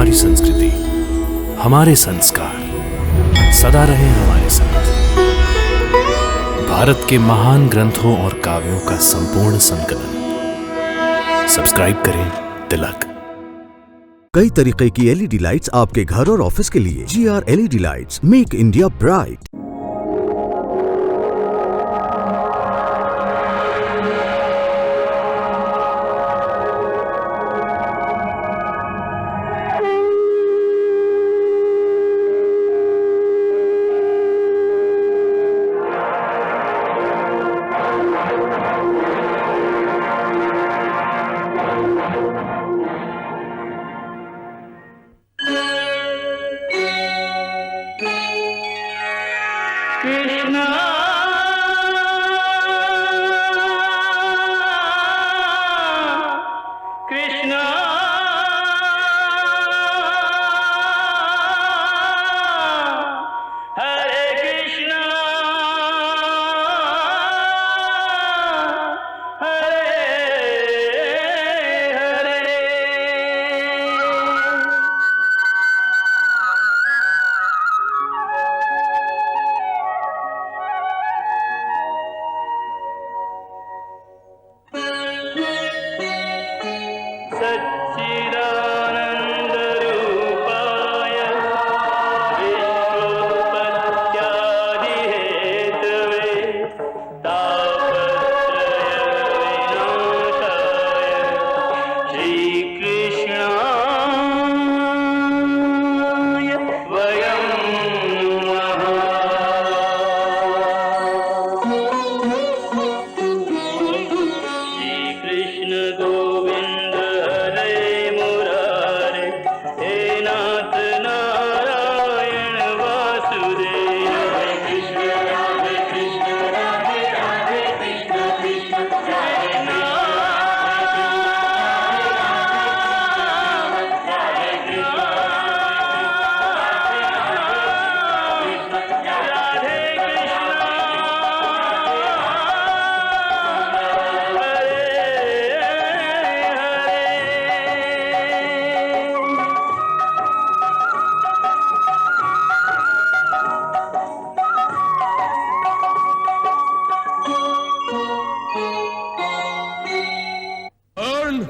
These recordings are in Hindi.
हमारी संस्कृति, हमारे संस्कार सदा रहे हमारे साथ। भारत के महान ग्रंथों और काव्यों का संपूर्ण संकलन। सब्सक्राइब करें तिलक। कई तरीके की एलईडी लाइट्स आपके घर और ऑफिस के लिए। GR LED lights, make India bright. Krishna Krishna Hare Krishna Hare Hare. सच्चिदानंद रूपाय विश्वोत्पत्त्यादि हेतवे तापत्रय विनाशाय श्रीकृष्णाय वयं नमः। श्रीकृष्ण गोविंद हरे मुरारे, हे नाथ नारायण वासुदेव। हरे कृष्ण राधे कृष्ण राधे राधे कृष्ण कृष्ण हरे कर्ण,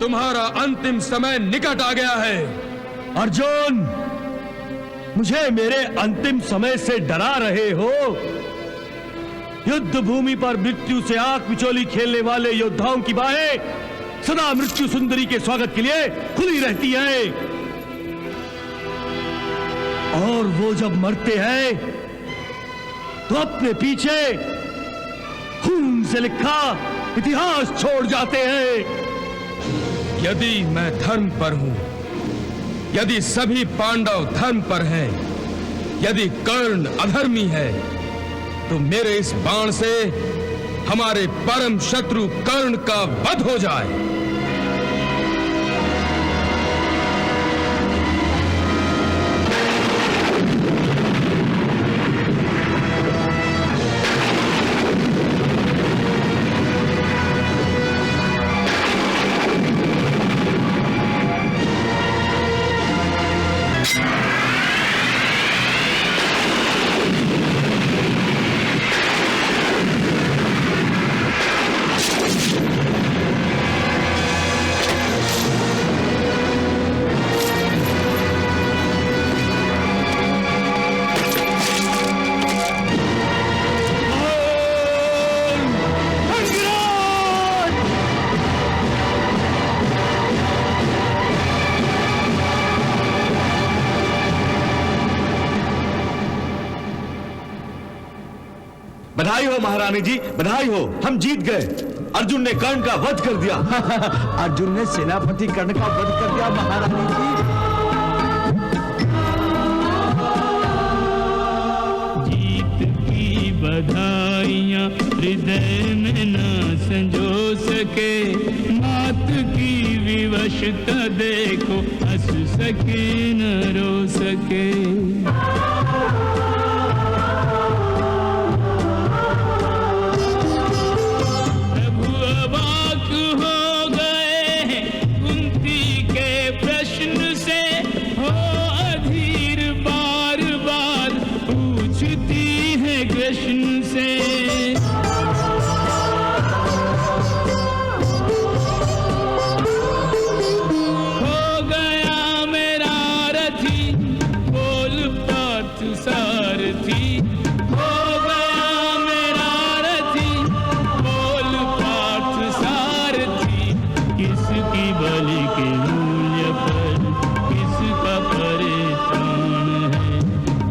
तुम्हारा अंतिम समय निकट आ गया है। अर्जुन, मुझे मेरे अंतिम समय से डरा रहे हो? युद्ध भूमि पर मृत्यु से आंख मिचोली खेलने वाले योद्धाओं की बाहें सदा मृत्यु सुंदरी के स्वागत के लिए खुली रहती है। और वो जब मरते हैं तो अपने पीछे खून से लिखा इतिहास छोड़ जाते हैं। यदि मैं धर्म पर हूं, यदि सभी पांडव धर्म पर हैं, यदि कर्ण अधर्मी है, तो मेरे इस बाण से हमारे परम शत्रु कर्ण का वध हो जाए। बधाई हो महारानी जी, बधाई हो, हम जीत गए। अर्जुन ने कर्ण का वध कर दिया। अर्जुन ने सेनापति कर्ण का वध कर दिया महारानी जी। जीत की बधाइयाँ हृदय में न संजो सके, मात की विवशता देखो हंस सके न रो सके। से के मूल्य पर किसका परेशान है।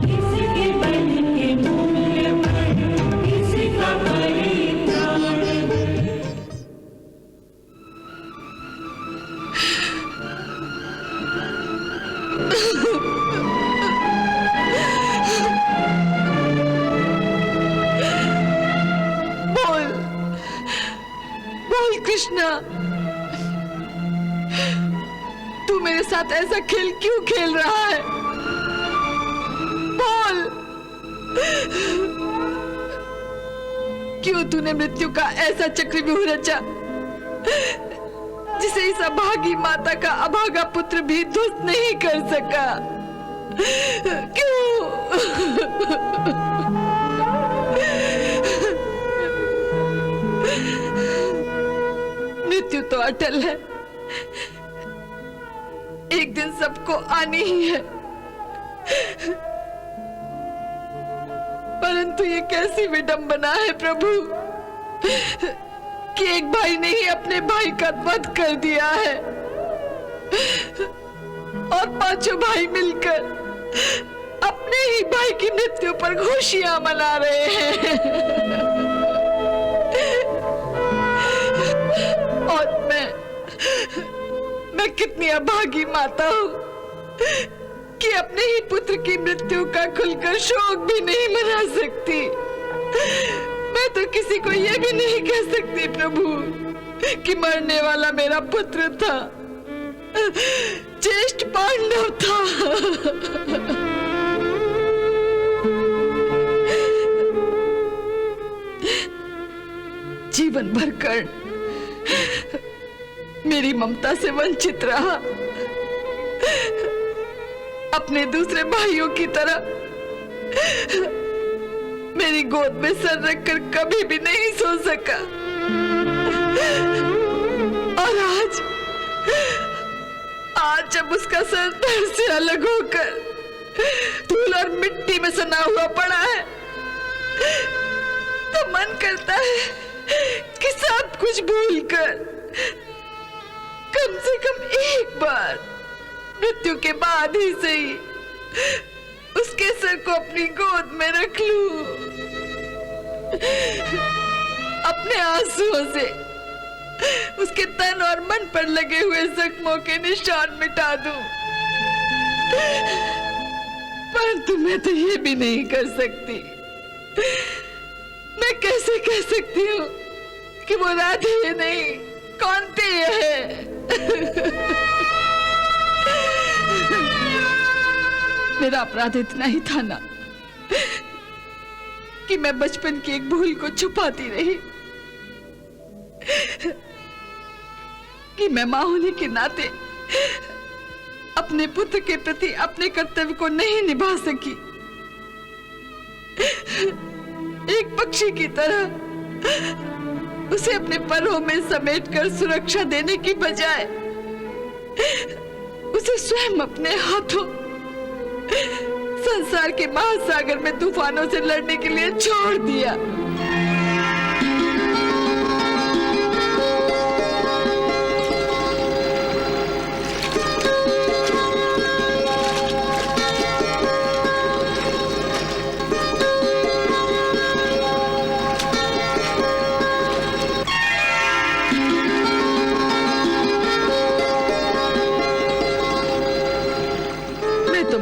किसके बल के मूल्य पर किसका परेशान है। बोल कृष्णा, तू मेरे साथ ऐसा खेल क्यों खेल रहा है? बोल, क्यों तूने मृत्यु का ऐसा चक्रव्यूह रचा जिसे इस अभागी माता का अभागा पुत्र भी ध्वस्त नहीं कर सका? क्यों? मृत्यु तो अटल है, एक दिन सबको आनी ही है, परंतु ये कैसी विडंबना है प्रभु कि एक भाई ने ही अपने भाई का वध कर दिया है और पांचों भाई मिलकर अपने ही भाई की मृत्यु पर खुशियां मना रहे हैं। और मैं कितनी अभागी माता हूं कि अपने ही पुत्र की मृत्यु का खुलकर शोक भी नहीं मना सकती। मैं तो किसी को यह भी नहीं कह सकती प्रभु कि मरने वाला मेरा पुत्र था, ज्येष्ठ पांडव था। जीवन भर कर्ण मेरी ममता से वंचित रहा, अपने दूसरे भाइयों की तरह मेरी गोद में सर रखकर कभी भी नहीं सो सका। और आज जब उसका सर धड़ से अलग होकर धूल और मिट्टी में सना हुआ पड़ा है, तो मन करता है कि सब कुछ भूलकर कम से कम एक बार मृत्यु के बाद ही सही उसके सर को अपनी गोद में रख लूं, अपने आंसुओं से उसके तन और मन पर लगे हुए जख्मों के निशान मिटा दूं। परंतु मैं तो ये भी नहीं कर सकती। मैं कैसे कह सकती हूँ कि वो राधे नहीं कौनते है। मेरा अपराध इतना ही था ना कि मैं बचपन की एक भूल को छुपाती रही, कि मैं मां होने के नाते अपने पुत्र के प्रति अपने कर्तव्य को नहीं निभा सकी। एक पक्षी की तरह उसे अपने परों में समेटकर सुरक्षा देने की बजाय उसे स्वयं अपने हाथों संसार के महासागर में तूफानों से लड़ने के लिए छोड़ दिया।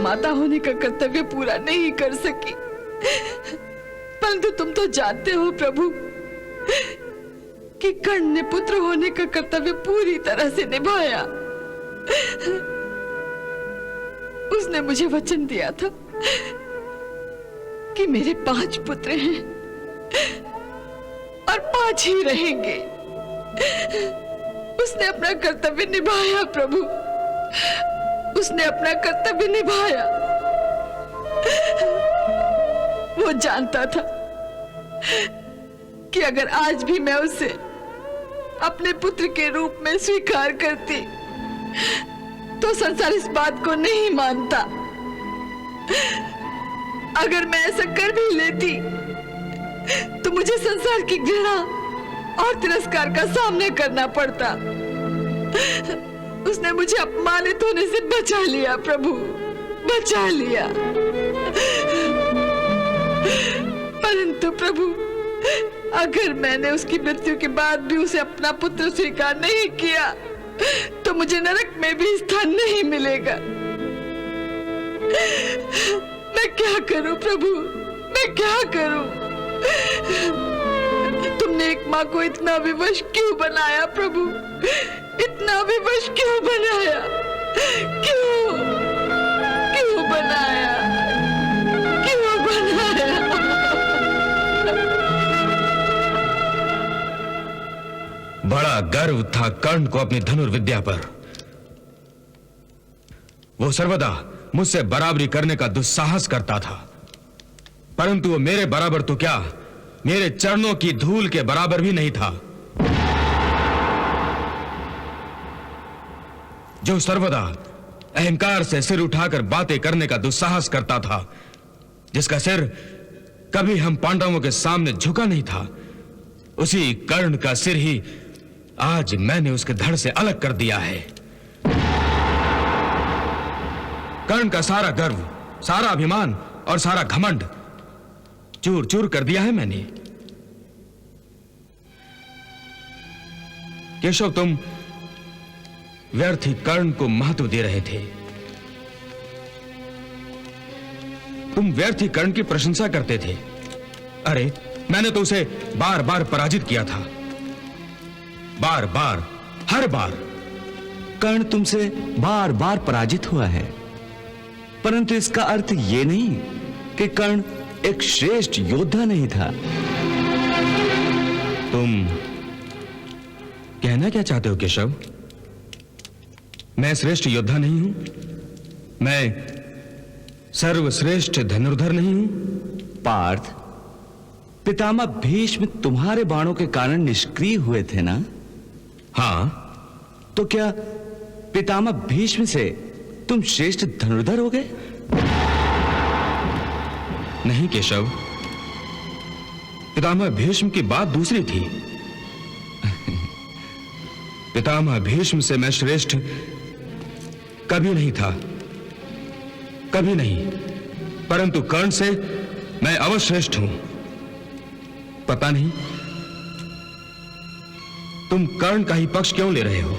माता होने का कर्तव्य पूरा नहीं कर सकी, परंतु तुम तो जानते हो प्रभु कि कर्ण ने पुत्र होने का कर्तव्य पूरी तरह से निभाया। उसने मुझे वचन दिया था कि मेरे 5 पुत्र हैं और 5 ही रहेंगे। उसने अपना कर्तव्य निभाया प्रभु, उसने अपना कर्तव्य निभाया। वो जानता था कि अगर आज भी मैं उसे अपने पुत्र के रूप में स्वीकार करती तो संसार इस बात को नहीं मानता। अगर मैं ऐसा कर भी लेती तो मुझे संसार की घृणा और तिरस्कार का सामना करना पड़ता। उसने मुझे अपमानित होने से बचा लिया प्रभु, बचा लिया। परंतु प्रभु, अगर मैंने उसकी मृत्यु के बाद भी उसे अपना पुत्र स्वीकार नहीं किया तो मुझे नरक में भी स्थान नहीं मिलेगा। मैं क्या करूं प्रभु, मैं क्या करूं? तुमने एक माँ को इतना विवश क्यों बनाया प्रभु, इतना विवश क्यों बनाया? क्यों क्यों बनाया, क्यों बनाया? बड़ा गर्व था कर्ण को अपनी धनुर्विद्या पर। वो सर्वदा मुझसे बराबरी करने का दुस्साहस करता था, परंतु वो मेरे बराबर तो क्या, मेरे चरणों की धूल के बराबर भी नहीं था। जो सर्वदा अहंकार से सिर उठाकर बातें करने का दुस्साहस करता था, जिसका सिर कभी हम पांडवों के सामने झुका नहीं था, उसी कर्ण का सिर ही आज मैंने उसके धड़ से अलग कर दिया है। कर्ण का सारा गर्व, सारा अभिमान और सारा घमंड चूर चूर कर दिया है मैंने। केशव, तुम व्यर्थ ही कर्ण को महत्व दे रहे थे। तुम व्यर्थ ही कर्ण की प्रशंसा करते थे। अरे, मैंने तो उसे बार बार पराजित किया था, बार बार, हर बार। कर्ण तुमसे बार बार पराजित हुआ है, परंतु इसका अर्थ यह नहीं कि कर्ण एक श्रेष्ठ योद्धा नहीं था। तुम कहना क्या चाहते हो केशव? मैं श्रेष्ठ योद्धा नहीं हूं, मैं सर्वश्रेष्ठ धनुर्धर नहीं हूं। पार्थ, पितामह भीष्म तुम्हारे बाणों के कारण निष्क्रिय हुए थे ना? हां। तो क्या पितामह भीष्म से तुम श्रेष्ठ धनुर्धर हो गए? नहीं केशव, पितामह भीष्म की बात दूसरी थी। पितामह भीष्म से मैं श्रेष्ठ कभी नहीं था, कभी नहीं, परंतु कर्ण से मैं अवश्य श्रेष्ठ हूं। पता नहीं तुम कर्ण का ही पक्ष क्यों ले रहे हो?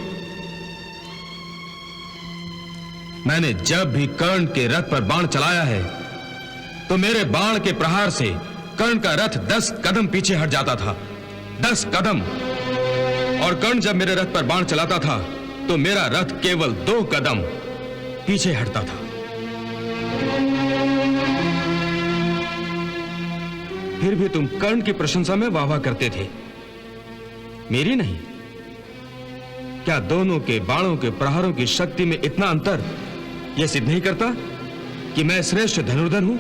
मैंने जब भी कर्ण के रथ पर बाण चलाया है तो मेरे बाण के प्रहार से कर्ण का रथ 10 कदम पीछे हट जाता था, 10 कदम। और कर्ण जब मेरे रथ पर बाण चलाता था तो मेरा रथ केवल 2 कदम पीछे हटता था। फिर भी तुम कर्ण की प्रशंसा में वाह वाह करते थे, मेरी नहीं। क्या दोनों के बाणों के प्रहारों की शक्ति में इतना अंतर यह सिद्ध नहीं करता कि मैं श्रेष्ठ धनुर्धर हूं?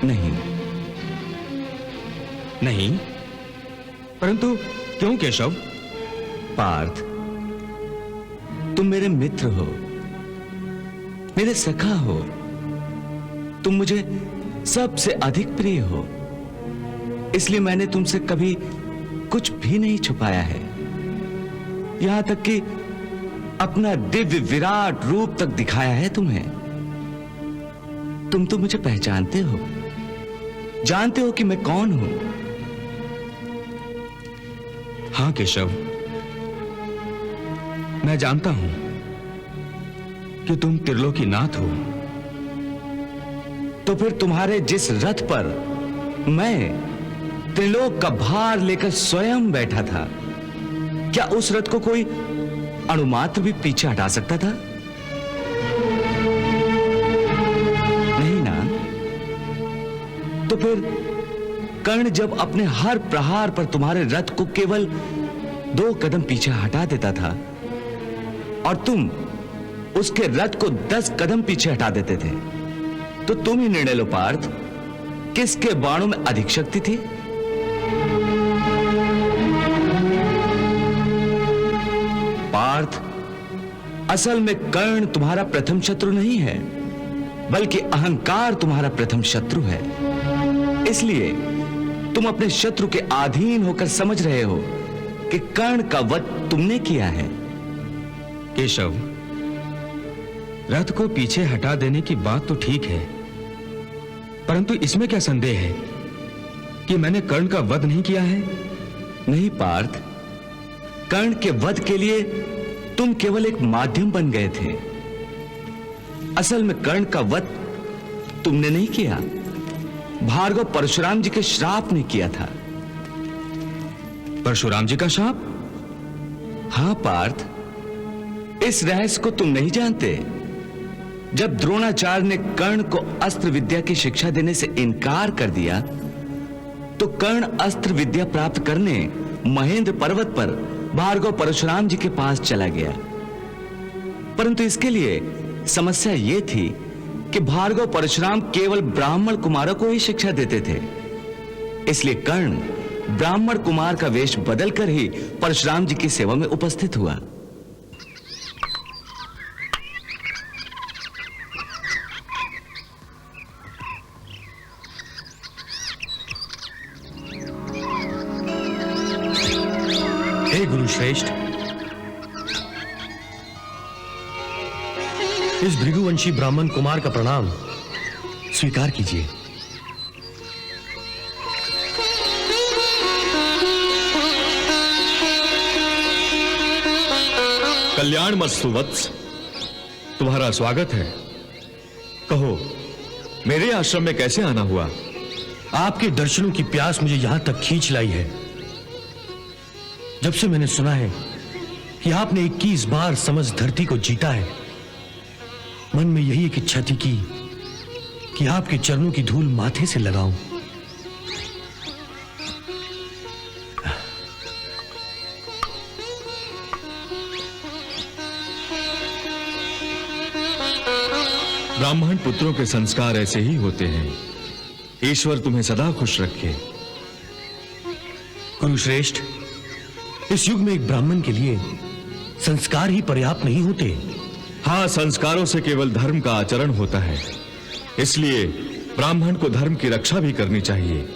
नहीं। नहीं? परंतु क्यों केशव? पार्थ, तुम मेरे मित्र हो, मेरे सखा हो, तुम मुझे सबसे अधिक प्रिय हो, इसलिए मैंने तुमसे कभी कुछ भी नहीं छुपाया है, यहां तक कि अपना दिव्य विराट रूप तक दिखाया है तुम्हें। तुम तो मुझे पहचानते हो, जानते हो कि मैं कौन हूं। हां केशव, मैं जानता हूं कि तुम त्रिलोकीनाथ हो। तो फिर तुम्हारे जिस रथ पर मैं त्रिलोक का भार लेकर स्वयं बैठा था, क्या उस रथ को कोई अणुमात्र भी पीछे हटा सकता था? नहीं ना? तो फिर कर्ण जब अपने हर प्रहार पर तुम्हारे रथ को केवल 2 कदम पीछे हटा देता था और तुम उसके रथ को 10 कदम पीछे हटा देते थे, तो तुम ही निर्णय लो पार्थ, किसके बाणों में अधिक शक्ति थी? पार्थ, असल में कर्ण तुम्हारा प्रथम शत्रु नहीं है, बल्कि अहंकार तुम्हारा प्रथम शत्रु है। इसलिए तुम अपने शत्रु के अधीन होकर समझ रहे हो कि कर्ण का वध तुमने किया है। केशव, रथ को पीछे हटा देने की बात तो ठीक है, परंतु इसमें क्या संदेह है कि मैंने कर्ण का वध नहीं किया है? नहीं पार्थ, कर्ण के वध के लिए तुम केवल एक माध्यम बन गए थे। असल में कर्ण का वध तुमने नहीं किया, भार्गव परशुराम जी के श्राप ने किया था। परशुराम जी का शाप? हां पार्थ, इस रहस्य को तुम नहीं जानते। जब द्रोणाचार्य ने कर्ण को अस्त्र विद्या की शिक्षा देने से इनकार कर दिया, तो कर्ण अस्त्र विद्या प्राप्त करने महेंद्र पर्वत पर भार्गव परशुराम जी के पास चला गया। परंतु इसके लिए समस्या यह थी कि भार्गव परशुराम केवल ब्राह्मण कुमारों को ही शिक्षा देते थे। इसलिए कर्ण ब्राह्मण कुमार का वेश बदलकर ही परशुराम जी की सेवा में उपस्थित हुआ। हे गुरुश्रेष्ठ, इस भृगुवंशी ब्राह्मण कुमार का प्रणाम स्वीकार कीजिए। कल्याण मस्तु वत्स, तुम्हारा स्वागत है। कहो, मेरे आश्रम में कैसे आना हुआ? आपके दर्शनों की प्यास मुझे यहां तक खींच लाई है। जब से मैंने सुना है कि आपने 21 बार समझ धरती को जीता है, मन में यही एक इच्छा थी कि आपके चरणों की धूल माथे से लगाऊं। ब्राह्मण पुत्रों के संस्कार ऐसे ही होते हैं। ईश्वर तुम्हें सदा खुश रखे। गुरुश्रेष्ठ, इस युग में एक ब्राह्मण के लिए संस्कार ही पर्याप्त नहीं होते। हाँ, संस्कारों से केवल धर्म का आचरण होता है। इसलिए ब्राह्मण को धर्म की रक्षा भी करनी चाहिए,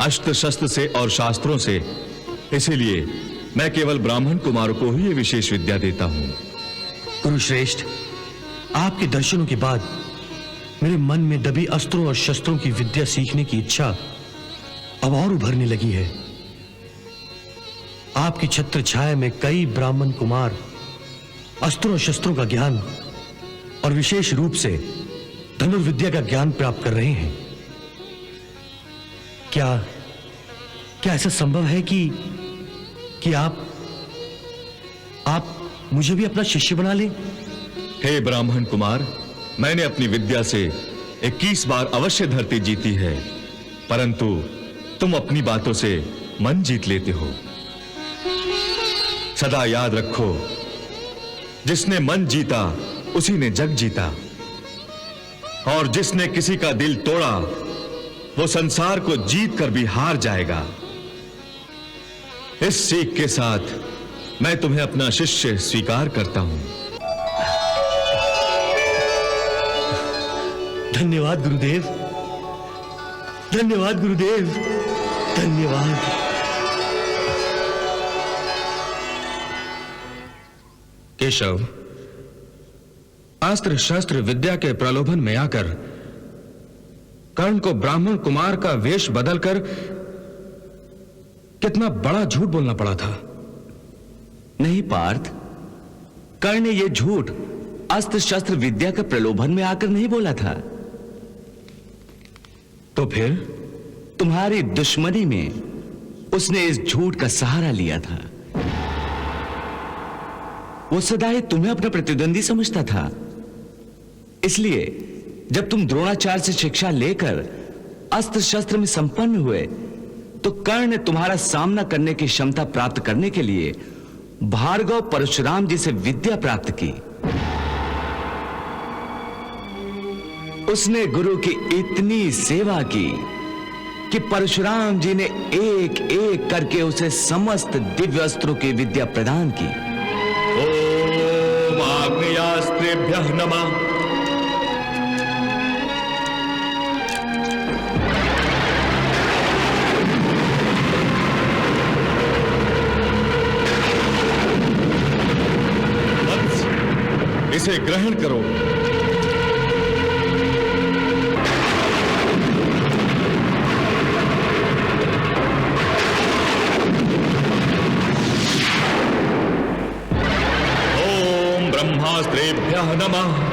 अस्त्र शस्त्र से और शास्त्रों से। इसीलिए मैं केवल ब्राह्मण कुमारों को ही ये विशेष विद्या देता हूं। गुरुश्रेष्ठ, आपके दर्शनों के बाद मेरे मन में दबी अस्त्रों और शस्त्रों की विद्या सीखने की इच्छा अब और उभरने लगी है। आपकी छत्र छाया में कई ब्राह्मण कुमार अस्त्रों और शस्त्रों का ज्ञान और विशेष रूप से धनुर्विद्या का ज्ञान प्राप्त कर रहे हैं। क्या ऐसा संभव है कि आप मुझे भी अपना शिष्य बना लें? हे ब्राह्मण कुमार, मैंने अपनी विद्या से 21 बार अवश्य धरती जीती है, परंतु तुम अपनी बातों से मन जीत लेते हो। सदा याद रखो, जिसने मन जीता उसी ने जग जीता, और जिसने किसी का दिल तोड़ा वो संसार को जीत कर भी हार जाएगा। इस सीख के साथ मैं तुम्हें अपना शिष्य स्वीकार करता हूं। धन्यवाद गुरुदेव, धन्यवाद गुरुदेव, धन्यवाद। केशव, अस्त्र शस्त्र विद्या के प्रलोभन में आकर कर्ण को ब्राह्मण कुमार का वेश बदलकर कितना बड़ा झूठ बोलना पड़ा था। नहीं पार्थ, कर्ण ने यह झूठ अस्त्र शस्त्र विद्या के प्रलोभन में आकर नहीं बोला था। तो फिर तुम्हारी दुश्मनी में उसने इस झूठ का सहारा लिया था। वो सदा ही तुम्हें अपना प्रतिद्वंदी समझता था। इसलिए जब तुम द्रोणाचार्य से शिक्षा लेकर अस्त्र शस्त्र में संपन्न हुए, तो कर्ण ने तुम्हारा सामना करने की क्षमता प्राप्त करने के लिए भार्गव परशुराम जी से विद्या प्राप्त की। उसने गुरु की इतनी सेवा की कि परशुराम जी ने एक एक करके उसे समस्त दिव्य अस्त्रों की विद्या प्रदान की। ओम आग्नेयास्त्रेभ्यः नमः। इसे ग्रहण करो। ओम ब्रह्मास्त्रेभ्यः नमः।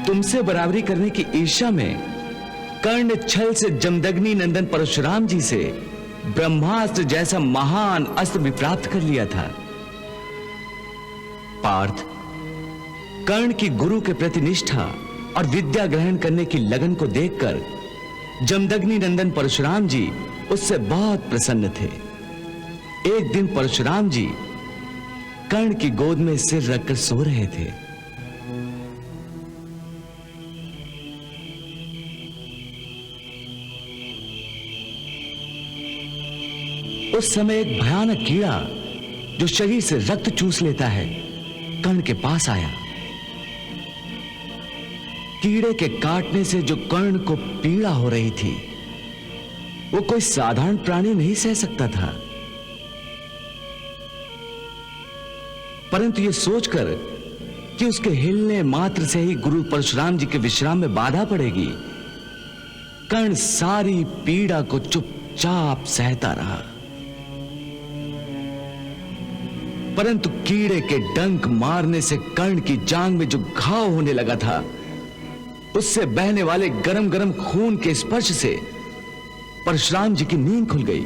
तुमसे बराबरी करने की ईर्ष्या में कर्ण छल से जमदग्नि नंदन परशुराम जी से ब्रह्मास्त्र जैसा महान अस्त्र भी प्राप्त कर लिया था। पार्थ, कर्ण की गुरु के प्रति निष्ठा और विद्या ग्रहण करने की लगन को देखकर जमदग्नि नंदन परशुराम जी उससे बहुत प्रसन्न थे। एक दिन परशुराम जी कर्ण की गोद में सिर रखकर सो रहे थे। उस समय एक भयानक कीड़ा जो शरीर से रक्त चूस लेता है कर्ण के पास आया। कीड़े के काटने से जो कर्ण को पीड़ा हो रही थी वो कोई साधारण प्राणी नहीं सह सकता था, परंतु यह सोचकर कि उसके हिलने मात्र से ही गुरु परशुराम जी के विश्राम में बाधा पड़ेगी, कर्ण सारी पीड़ा को चुपचाप सहता रहा। परंतु कीड़े के डंक मारने से कर्ण की जांग में जो घाव होने लगा था उससे बहने वाले गरम गरम खून के स्पर्श से परशुराम जी की नींद खुल गई।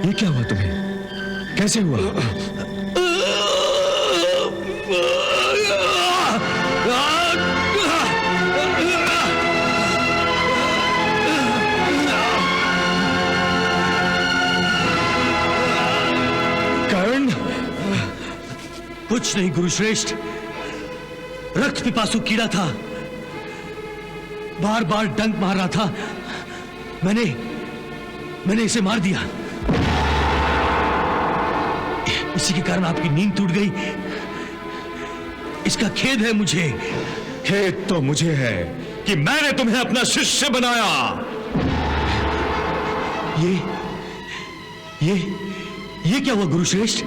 ये क्या हुआ तुम्हें? कैसे हुआ? कर्ण, कुछ नहीं गुरुश्रेष्ठ, रक्त पिपासु कीड़ा था, बार बार डंक मार रहा था। मैंने इसे मार दिया। इसी के कारण आपकी नींद टूट गई। इसका खेद है मुझे। खेद तो मुझे है कि मैंने तुम्हें अपना शिष्य बनाया। ये क्या हुआ गुरुश्रेष्ठ?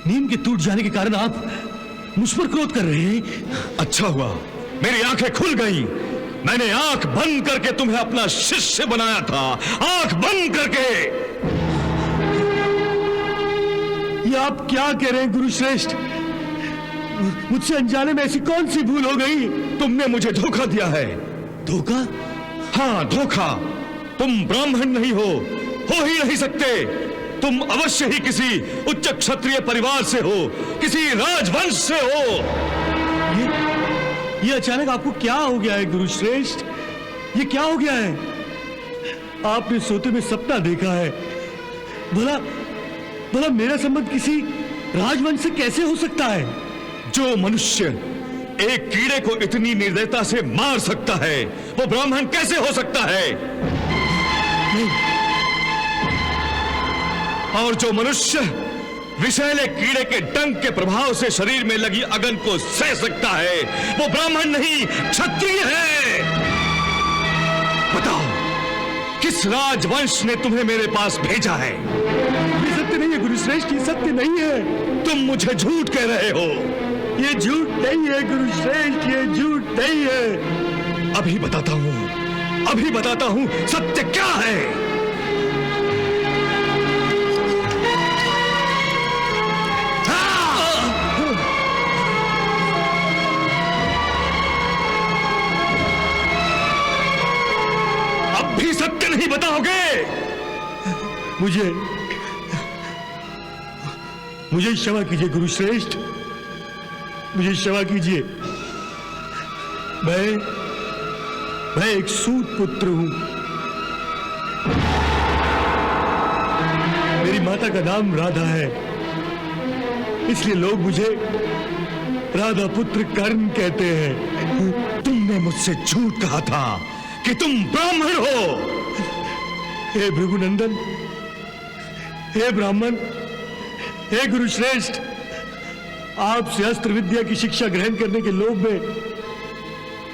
नींद के टूट जाने के कारण आप मुझ पर क्रोध कर रहे हैं। अच्छा हुआ मेरी आंखें खुल गईं। मैंने आंख बंद करके तुम्हें अपना शिष्य बनाया था, आंख बंद करके। ये आप क्या कह रहे हैं गुरुश्रेष्ठ? मुझसे अनजाने में ऐसी कौन सी भूल हो गई? तुमने मुझे धोखा दिया है। धोखा? हाँ, धोखा। तुम ब्राह्मण नहीं हो ही नहीं सकते। तुम अवश्य ही किसी उच्च क्षत्रिय परिवार से हो, किसी राजवंश से हो। ये अचानक आपको क्या हो गया है गुरुश्रेष्ठ? ये क्या हो गया है? आपने सोते में सपना देखा है। भला मेरा संबंध किसी राजवंश से कैसे हो सकता है? जो मनुष्य एक कीड़े को इतनी निर्दयता से मार सकता है वो ब्राह्मण कैसे हो सकता है? नहीं। और जो मनुष्य विषैले कीड़े के डंक के प्रभाव से शरीर में लगी अगन को सह सकता है वो ब्राह्मण नहीं क्षत्रिय है। बताओ किस राजवंश ने तुम्हें मेरे पास भेजा है? ये सत्य नहीं है गुरुश्रेष्ठ, ये सत्य नहीं है। तुम मुझे झूठ कह रहे हो। ये झूठ नहीं है गुरुश्रेष्ठ, ये झूठ नहीं है। अभी बताता हूं सत्य क्या है। अब भी सत्य नहीं बताओगे? मुझे क्षमा कीजिए गुरुश्रेष्ठ। मुझे क्षमा कीजिए। मैं एक सूत पुत्र हूं। मेरी माता का नाम राधा है, इसलिए लोग मुझे राधा पुत्र कर्ण कहते हैं। तुमने मुझसे झूठ कहा था कि तुम ब्राह्मण हो। हे भृगुनंदन, हे ब्राह्मण, हे गुरु श्रेष्ठ, आपसे अस्त्र विद्या की शिक्षा ग्रहण करने के लोभ में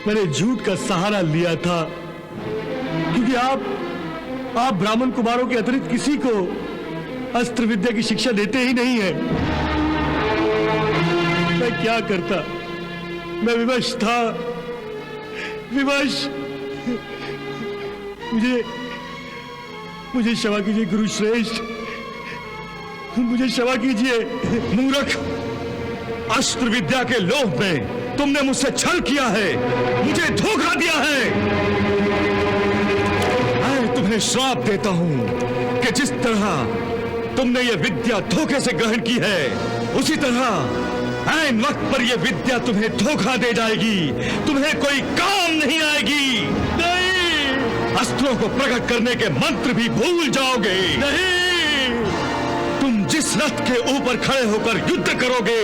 मैंने झूठ का सहारा लिया था, क्योंकि आप ब्राह्मण कुमारों के अतिरिक्त किसी को अस्त्र विद्या की शिक्षा देते ही नहीं है। मैं क्या करता, मैं विवश था, विवश। मुझे क्षमा कीजिए गुरु श्रेष्ठ, मुझे क्षमा कीजिए। मूर्ख, अस्त्र विद्या के लोभ में तुमने मुझसे छल किया है, मुझे धोखा दिया है। मैं तुम्हें श्राप देता हूं कि जिस तरह तुमने ये विद्या धोखे से ग्रहण की है, उसी तरह ऐन वक्त पर यह विद्या तुम्हें धोखा दे जाएगी, तुम्हें कोई काम नहीं आएगी। नहीं, अस्त्रों को प्रकट करने के मंत्र भी भूल जाओगे। नहीं, तुम जिस रथ के ऊपर खड़े होकर युद्ध करोगे,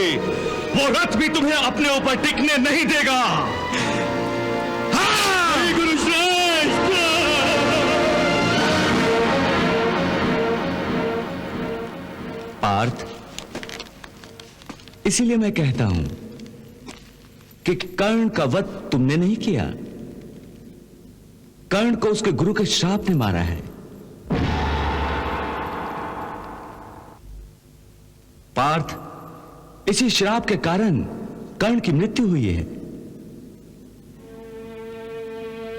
वो रथ भी तुम्हें अपने ऊपर टिकने नहीं देगा। हाँ! गुरु श्रेष्ठ। पार्थ, इसीलिए मैं कहता हूं कि कर्ण का वध तुमने नहीं किया, कर्ण को उसके गुरु के श्राप ने मारा है। पार्थ, इसी श्राप के कारण कर्ण की मृत्यु हुई है।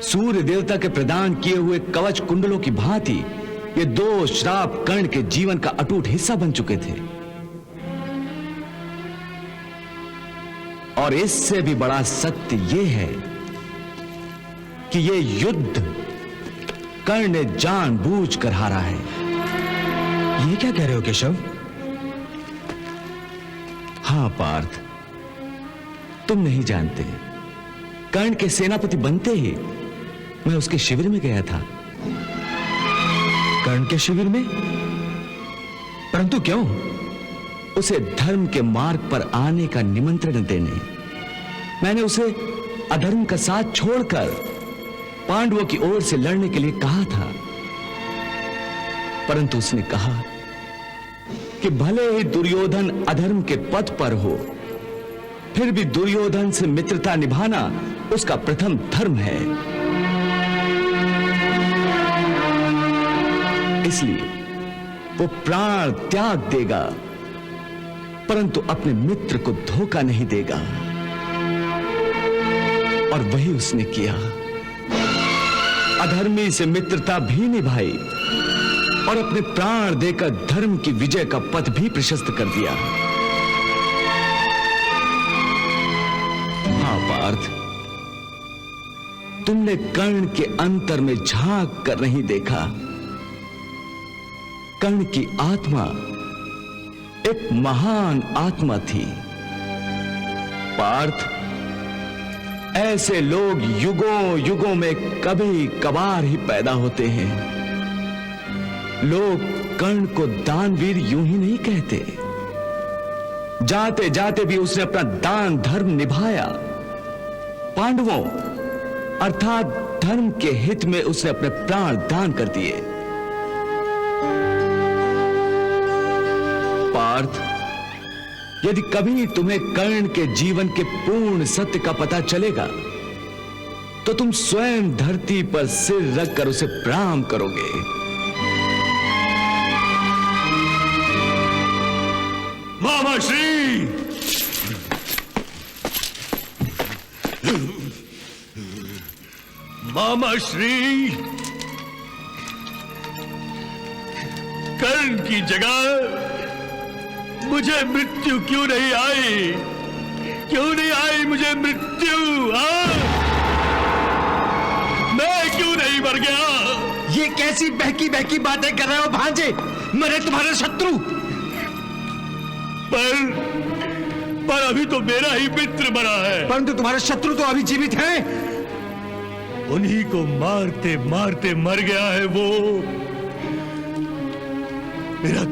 सूर्य देवता के प्रदान किए हुए कवच कुंडलों की भांति ये दो श्राप कर्ण के जीवन का अटूट हिस्सा बन चुके थे। और इससे भी बड़ा सत्य यह है कि यह युद्ध कर्ण ने जानबूझकर हारा है। ये क्या कह रहे हो केशव? हां पार्थ, तुम नहीं जानते, कर्ण के सेनापति बनते ही मैं उसके शिविर में गया था। कर्ण के शिविर में? परंतु क्यों? उसे धर्म के मार्ग पर आने का निमंत्रण देने। मैंने उसे अधर्म का साथ छोड़कर पांडवों की ओर से लड़ने के लिए कहा था, परंतु उसने कहा कि भले ही दुर्योधन अधर्म के पथ पर हो, फिर भी दुर्योधन से मित्रता निभाना उसका प्रथम धर्म है। इसलिए वो प्राण त्याग देगा, परंतु अपने मित्र को धोखा नहीं देगा। और वही उसने किया। अधर्मी से मित्रता भी निभाई और अपने प्राण देकर धर्म की विजय का पथ भी प्रशस्त कर दिया। हाँ पार्थ, तुमने कर्ण के अंतर में झांक कर नहीं देखा। कर्ण की आत्मा एक महान आत्मा थी। पार्थ, ऐसे लोग युगों युगों में कभी कभार ही पैदा होते हैं। लोग कर्ण को दानवीर यूं ही नहीं कहते। जाते जाते भी उसने अपना दान धर्म निभाया। पांडवों अर्थात धर्म के हित में उसने अपने प्राण दान कर दिए। पार्थ, यदि कभी तुम्हें कर्ण के जीवन के पूर्ण सत्य का पता चलेगा, तो तुम स्वयं धरती पर सिर रखकर उसे प्रणाम करोगे। मामा श्री, मामा श्री, कर्ण की जगह मुझे मृत्यु क्यों नहीं आई? क्यों नहीं आई मुझे मृत्यु? मैं क्यों नहीं मर गया? ये कैसी बहकी बहकी बातें कर रहे हो भांजे? मैंने तुम्हारे शत्रु। पर अभी तो मेरा ही मित्र मरा है। परंतु तुम्हारे शत्रु तो अभी जीवित हैं। उन्हीं को मारते मारते मर गया है वो। मेरा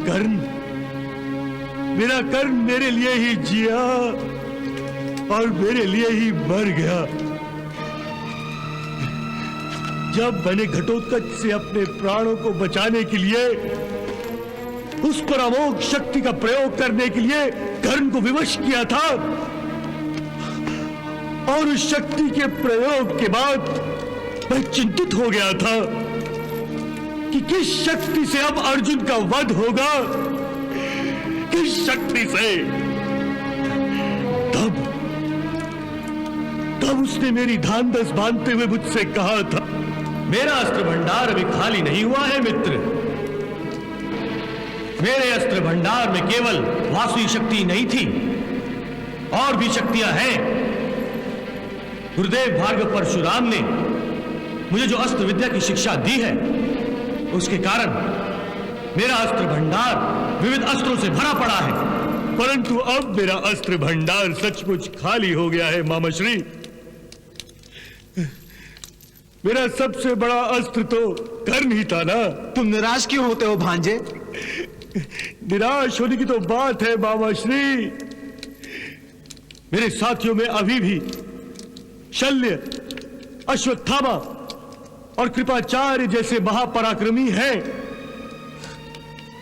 कर्ण मेरे लिए ही जिया और मेरे लिए ही मर गया। जब मैंने घटोत्कच से अपने प्राणों को बचाने के लिए, उस पर अमोघ शक्ति का प्रयोग करने के लिए कर्ण को विवश किया था, और उस शक्ति के प्रयोग के बाद मैं चिंतित हो गया था कि किस शक्ति से अब अर्जुन का वध होगा, किस शक्ति से। तब उसने मेरी धांधस बांधते हुए मुझसे कहा था, मेरा अस्त्र भंडार अभी खाली नहीं हुआ है मित्र। मेरे अस्त्र भंडार में केवल वासुकी शक्ति नहीं थी, और भी शक्तियां हैं। गुरुदेव भार्गव परशुराम ने मुझे जो अस्त्र विद्या की शिक्षा दी है, उसके कारण मेरा अस्त्र भंडार विविध अस्त्रों से भरा पड़ा है। परंतु अब मेरा अस्त्र भंडार सचमुच खाली हो गया है मामाश्री। मेरा सबसे बड़ा अस्त्र तो कर्ण ही था ना। तुम निराश क्यों होते हो भांजे? निराश होने की तो बात है मामाश्री। मेरे साथियों में अभी भी शल्य, अश्वत्थामा और कृपाचार्य जैसे महापराक्रमी हैं,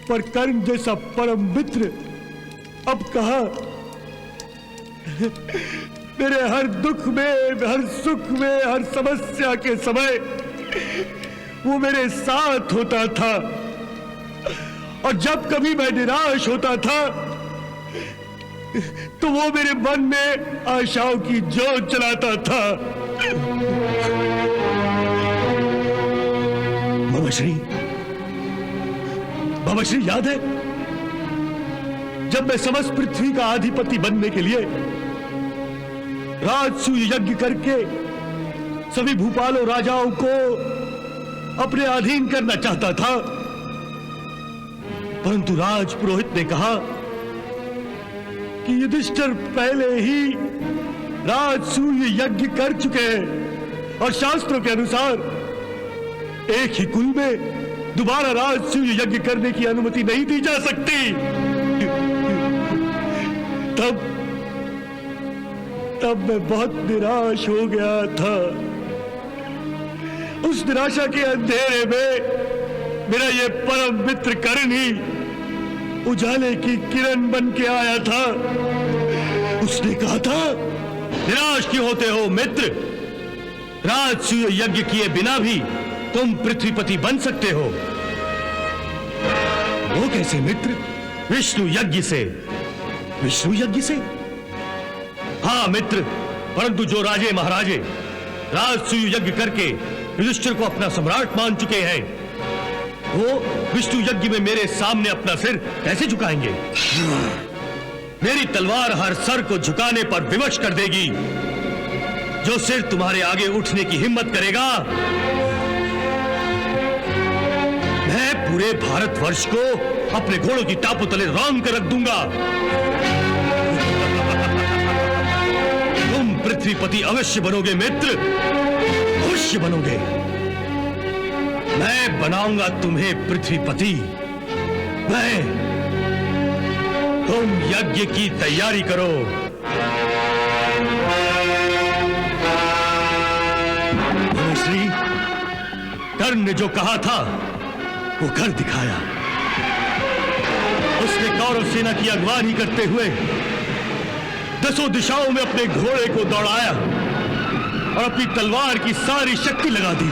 पर कर्ण जैसा परम मित्र अब कहां? मेरे हर दुख में, हर सुख में, हर समस्या के समय वो मेरे साथ होता था, और जब कभी मैं निराश होता था तो वो मेरे मन में आशाओं की जोत जलाता था। मामाश्री याद है जब मैं समस्त पृथ्वी का अधिपति बनने के लिए राजसूय यज्ञ करके सभी भूपालों राजाओं को अपने अधीन करना चाहता था, परंतु राज पुरोहित ने कहा कि युधिष्ठिर पहले ही राजसूय यज्ञ कर चुके हैं, और शास्त्रों के अनुसार एक ही कुल में दोबारा राजसूय यज्ञ करने की अनुमति नहीं दी जा सकती। तब मैं बहुत निराश हो गया था। उस निराशा के अंधेरे में मेरा ये परम मित्र कर्ण ही उजाले की किरण बन के आया था। उसने कहा था, निराश क्यों होते हो मित्र? राजसूय यज्ञ किए बिना भी तुम पृथ्वीपति बन सकते हो। वो कैसे मित्र? विष्णु यज्ञ से। विष्णु यज्ञ से? हाँ मित्र, परंतु जो राजे महाराजे राजसूय यज्ञ करके युधिष्ठिर को अपना सम्राट मान चुके हैं, वो विष्णु यज्ञ में मेरे सामने अपना सिर कैसे झुकाएंगे? मेरी तलवार हर सर को झुकाने पर विवश कर देगी। जो सिर तुम्हारे आगे उठने की हिम्मत करेगा, मैं पूरे भारतवर्ष को अपने घोड़ों की टापों तले रौंद कर रख दूंगा। तुम पृथ्वीपति अवश्य बनोगे मित्र, अवश्य बनोगे। मैं बनाऊंगा तुम्हें पृथ्वीपति। तुम यज्ञ की तैयारी करो। श्री कर्ण ने जो कहा था वो कर दिखाया। उसने कौरव सेना की अगवानी करते हुए 10 दिशाओं में अपने घोड़े को दौड़ाया और अपनी तलवार की सारी शक्ति लगा दी,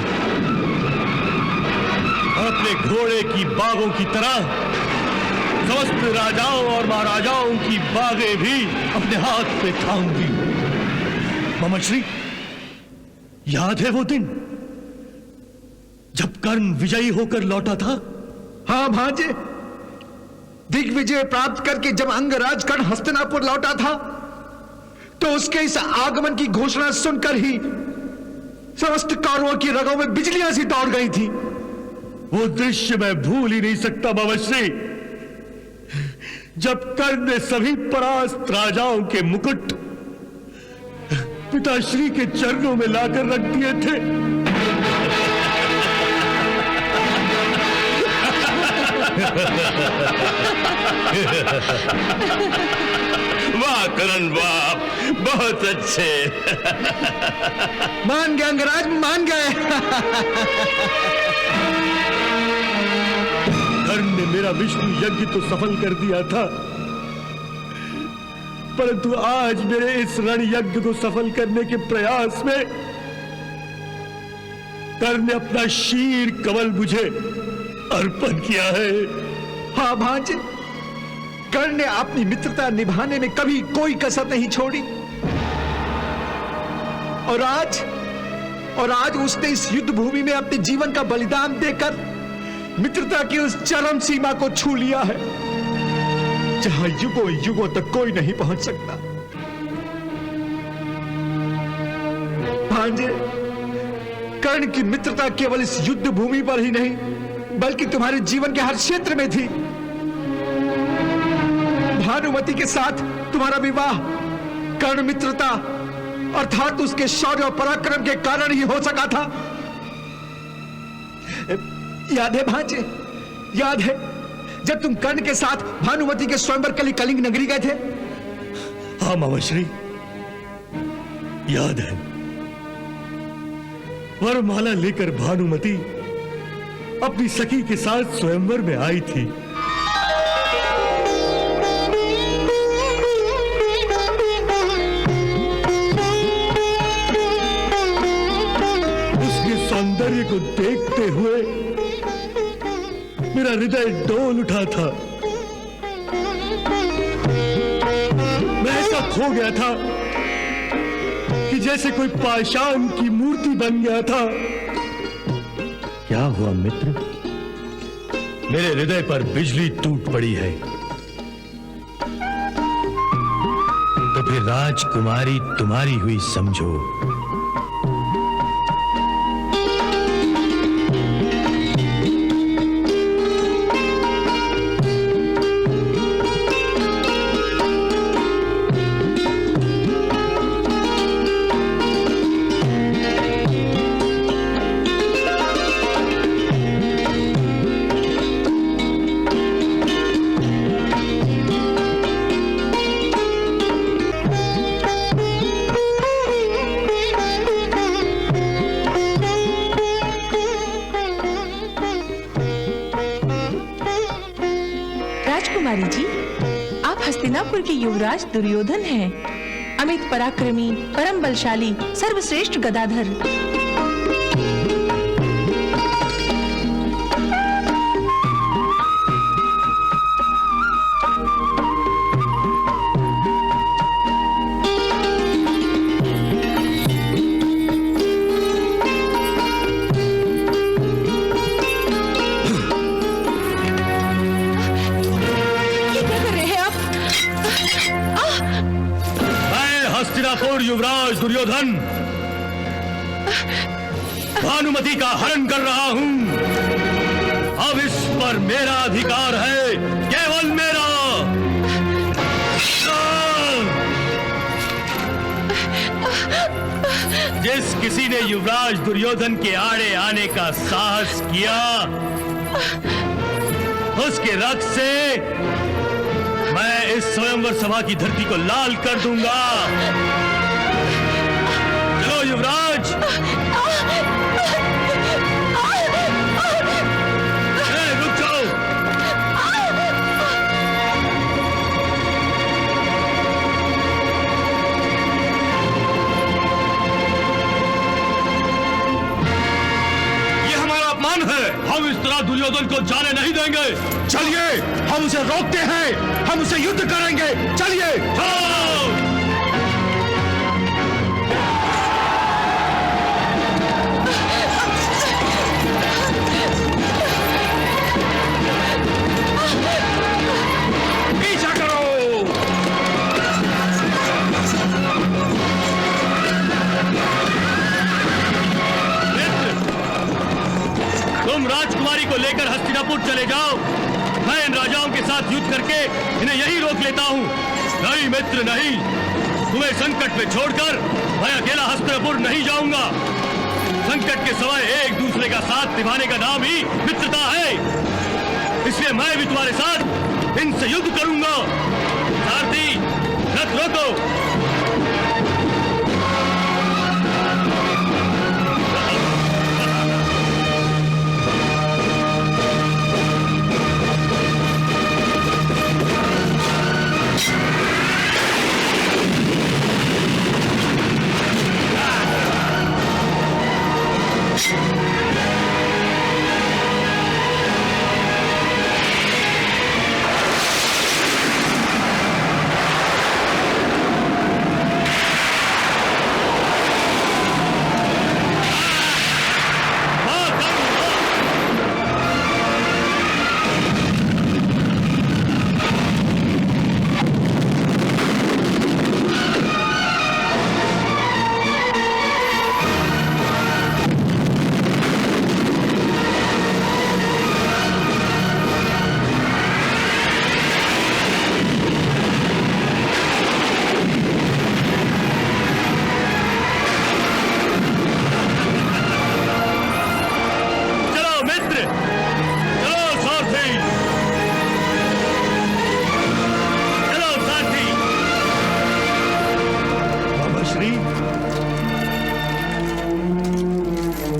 और अपने घोड़े की बागों की तरह समस्त राजाओं और महाराजाओं की बागें भी अपने हाथ में थाम दी। मामाश्री, याद है वो दिन जब कर्ण विजयी होकर लौटा था? हाँ भांजे, दिग्विजय प्राप्त करके जब अंगराज कर्ण हस्तिनापुर लौटा था, तो उसके इस आगमन की घोषणा सुनकर ही समस्त कौरवों की रगों में बिजलियां सी दौड़ गई थी। वो दृश्य मैं भूल ही नहीं सकता मामाश्री। जब कर्ण ने सभी परास्त राजाओं के मुकुट पिताश्री के चरणों में लाकर रख दिए थे। वाह करण वाह, बहुत अच्छे। मान गए अंगराज, मान गए। कर्ण ने मेरा विष्णु यज्ञ तो सफल कर दिया था, परंतु आज मेरे इस रण यज्ञ को सफल करने के प्रयास में कर्ण ने अपना शीर कमल मुझे अर्पण किया है। हाँ भांजे, कर्ण ने अपनी मित्रता निभाने में कभी कोई कसर नहीं छोड़ी। और आज उसने इस युद्ध भूमि में अपने जीवन का बलिदान देकर मित्रता की उस चरम सीमा को छू लिया है जहां युगों युगों तक कोई नहीं पहुंच सकता। भांजे, कर्ण की मित्रता केवल इस युद्ध भूमि पर ही नहीं बल्कि तुम्हारे जीवन के हर क्षेत्र में थी। भानुमति के साथ तुम्हारा विवाह कर्ण मित्रता अर्थात उसके शौर्य और पराक्रम के कारण ही हो सका था। याद है भांजे, याद है जब तुम कर्ण के साथ भानुमति के स्वयंवर के लिए कलिंग नगरी गए थे? हाँ मामाश्री, याद है। वरमाला लेकर भानुमति अपनी सखी के साथ स्वयंवर में आई थी। उसके सौंदर्य को देखते हुए मेरा हृदय डोल उठा था। मैं ऐसा खो गया था कि जैसे कोई पाषाण की मूर्ति बन गया था। क्या हुआ मित्र? मेरे हृदय पर बिजली टूट पड़ी है। तो फिर राजकुमारी तुम्हारी हुई समझो। राजकुमारी जी, आप हस्तिनापुर के युवराज दुर्योधन हैं। अमित पराक्रमी, परम बलशाली, सर्वश्रेष्ठ गदाधर। हस्तिनापुर युवराज दुर्योधन भानुमति का हरण कर रहा हूं। अब इस पर मेरा अधिकार है, केवल मेरा। जिस किसी ने युवराज दुर्योधन के आड़े आने का साहस किया, उसके रक्त से मैं इस स्वयंवर सभा की धरती को लाल कर दूंगा। चलो युवराज। रुक जाओ। ये हमारा अपमान है। हम इस तरह दुर्योधन को जाने नहीं देंगे। चलिए, हम उसे रोकते हैं, हम उसे युद्ध करेंगे। चलिए चलो। पीछा करो। तुम राजकुमारी को लेकर हस्तिनापुर चले जाओ। मैं इन राजाओं के साथ साथ युद्ध करके इन्हें यही रोक लेता हूँ। नहीं मित्र नहीं, तुम्हें संकट में छोड़कर मैं अकेला हस्तिनापुर नहीं जाऊंगा। संकट के समय एक दूसरे का साथ निभाने का नाम ही मित्रता है। इसलिए मैं भी तुम्हारे साथ इनसे युद्ध करूंगा। सारथी, रथ रोको।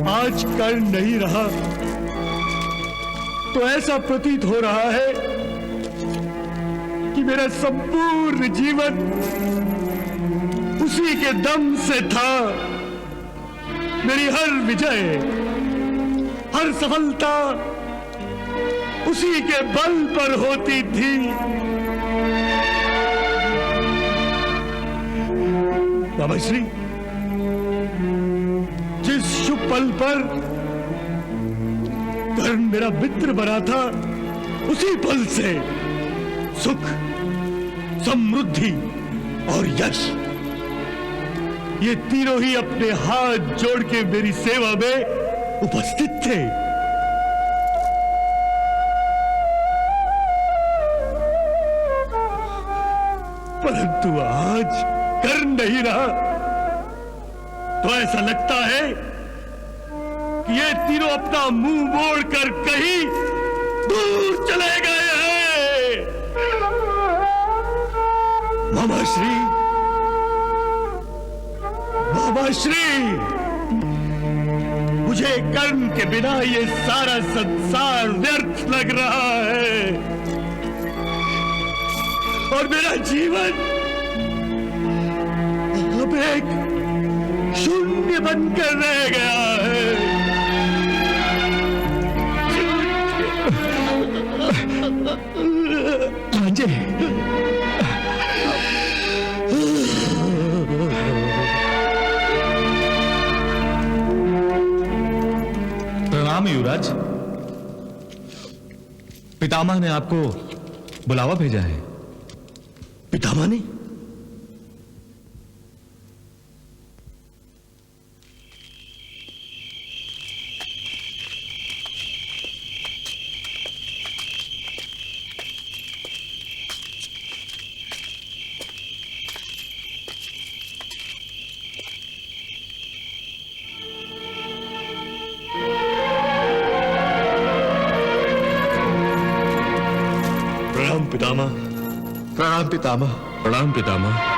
आज कर्ण नहीं रहा तो ऐसा प्रतीत हो रहा है कि मेरा संपूर्ण जीवन उसी के दम से था। मेरी हर विजय, हर सफलता उसी के बल पर होती थी। बाबा श्री, जिस शुभ पल पर कर्ण मेरा मित्र बना था, उसी पल से सुख, समृद्धि और यश, ये तीनों ही अपने हाथ जोड़ के मेरी सेवा में उपस्थित थे। परंतु आज कर्ण नहीं रहा तो ऐसा लगता है कि ये तीनों अपना मुंह मोड़कर कहीं दूर चले गए हैं। मामा श्री, मामा श्री, मुझे कर्ण के बिना ये सारा संसार व्यर्थ लग रहा है और मेरा जीवन अब एक शून्य बनकर रह गया है। भांजे, प्रणाम युवराज। पितामह ने आपको बुलावा भेजा है। पितामह ने? प्रणाम पितामह। प्रणाम पितामह। प्रणाम पितामह।